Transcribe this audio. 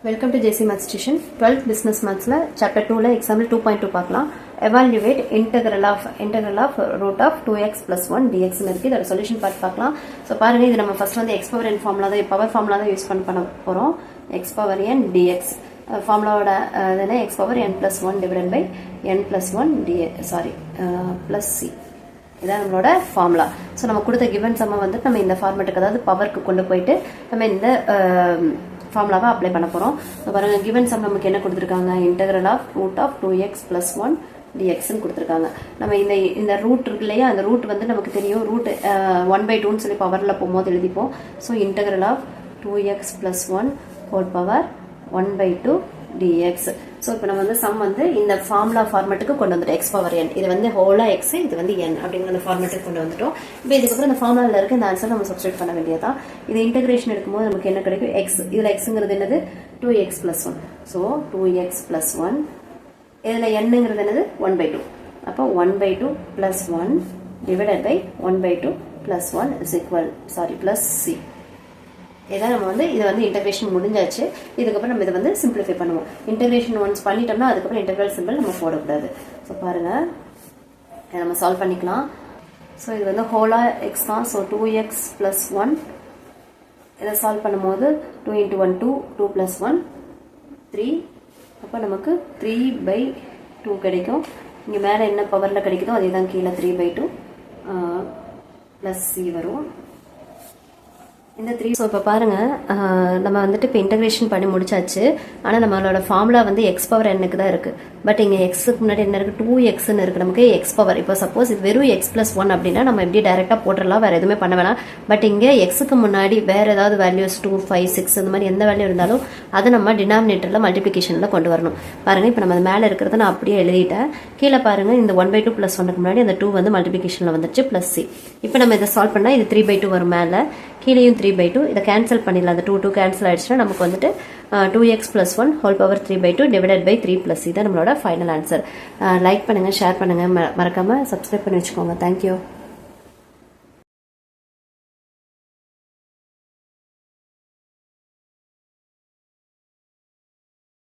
Welcome to JC Maths Tuition. 12th Business Maths Chapter 2 Example 2.2 பார்க்கலாம். Evaluate integral of root of 2x plus 1 dx இருக்கு. இதோட solution பார்க்கலாம். So பாருங்க, இது நம்ம ஃபர்ஸ்ட் வந்து எக்ஸ் பவர் என் ஃபார்முலா தான் பவர் ஃபார்முலா தான் யூஸ் பண்ண போகிறோம். எக்ஸ் பவர் என் டிஎக்ஸ் ஃபார்முலாவோட இதுனா x power n plus one divided by n plus one plus C. இதான் நம்மளோட ஃபார்முலா. ஸோ நம்ம கொடுத்த கிவன் சம்மை வந்து நம்ம இந்த ஃபார்மேட்டுக்கு, அதாவது பவருக்கு கொண்டு போயிட்டு நம்ம இந்த ஃபார்முலாவை அப்ளை பண்ண போகிறோம். பாருங்க, கிவன் சம் நமக்கு என்ன கொடுத்துருக்காங்க, integral of root of 2x plus 1 dxன்னு கொடுத்துருக்காங்க. நம்ம இந்த ரூட் இருக்கு இல்லையா, அந்த ரூட் வந்து நமக்கு தெரியும், ரூட் 1/2ன்னு சொல்லி பவரில் போகும்போது எழுதிப்போம். So integral of 2x plus 1 whole power 1/2 dx. So இப்போ நம்ம வந்து சம் வந்து இந்த ஃபார்முலா ஃபார்மேட்டுக்கு கொண்டு வந்துட்டோம். எக்ஸ் பவர் என், இது வந்து ஹோலா எக்ஸ், இது வந்து என் அப்படிங்கிற அந்த ஃபார்மேட்டுக்கு கொண்டு வந்துட்டோம். இப்போ இதுக்கப்புறம் இந்த ஃபார்முலாவில் இருக்க இந்த ஆன்சர் நம்ம சப்ஸ்டியூட் பண்ண வேண்டியதான். இது இன்டெகிரேஷன் எடுக்கும்போது நமக்கு என்ன கிடைக்கும், எக்ஸ், இதில் எக்ஸுங்கிறது என்னது 2x plus 1. So 2x plus 1, இதில் என்னங்கிறது என்னது 1/2. அப்போ 1/2 plus 1 divided by 1/2 plus 1 is equal, plus c. இதான் நம்ம வந்து இது வந்து இன்டெகிரேஷன் முடிஞ்சாச்சு. இதுக்கப்புறம் நம்ம இதை வந்து சிம்பிளிஃபை பண்ணுவோம். இன்டெகிரேஷன் ஒன்ஸ் பண்ணிட்டோம்னா அதுக்கப்புறம் இன்டெகிரல் சிம்பிள் நம்ம போடக்கூடாது. ஸோ பாருங்க, இதை நம்ம சால்வ் பண்ணிக்கலாம். ஸோ இது வந்து ஹோலா எக்ஸ் தான். ஸோ 2x plus 1, இதை சால்வ் பண்ணும்போது 2 into 1 2, 2 plus 1 3. அப்போ நமக்கு 3/2 கிடைக்கும். இங்கே மேலே என்ன பவரில் கிடைக்குதோ அதே தான் கீழே 3/2 ப்ளஸ் சி வரும். இந்த 3. ஸோ இப்போ பாருங்கள், நம்ம வந்துட்டு இப்போ இன்டெகிரேஷன் பண்ணி முடிச்சாச்சு. ஆனால் நம்மளோட ஃபார்முலா வந்து எக்ஸ் பவர் என்னுக்கு தான் இருக்குது. பட் இங்கே எக்ஸுக்கு முன்னாடி என்ன இருக்குது, 2xன்னு இருக்குது. நமக்கு எக்ஸ் பவர், இப்போ சப்போஸ் இது வெறும் x plus 1 அப்படின்னா நம்ம எப்படி டைரெக்டாக போட்டுடலாம், வேறு எதுவுமே பண்ண வேணாம். பட் இங்கே எக்ஸுக்கு முன்னாடி வேறு ஏதாவது வேல்யூஸ் 2, 5, 6 இந்த மாதிரி எந்த வேல்யூ இருந்தாலும் அதை நம்ம டினாமினேட்டரில் மல்டிப்ளிகேஷனில் கொண்டு வரணும். பாருங்கள், இப்போ நம்ம மேலே இருக்கிறத நான் அப்படியே எழுதிட்டேன். கீழே பாருங்கள், இந்த 1/2 plus 1க்கு முன்னாடி அந்த 2 வந்து மல்டிப்ளிகேஷனில் வந்துச்சு ப்ளஸ் சி. இப்போ நம்ம இதை சால்வ் பண்ணால் இது 3/2 வரும். மேலே கீழேயும் 3/2. இதை கேன்சல் பண்ணிடலாம். அந்த 2 கேன்சல் ஆயிடுச்சுன்னா நமக்கு வந்துட்டு 2x plus 1 whole power 3/2 divided by 3 plus c தான் நம்மளோட ஃபைனல் ஆன்சர். லைக் பண்ணுங்கள், ஷேர் பண்ணுங்கள், மறக்காமல் சப்ஸ்கிரைப் பண்ணி வச்சுக்கோங்க. தேங்க்யூ.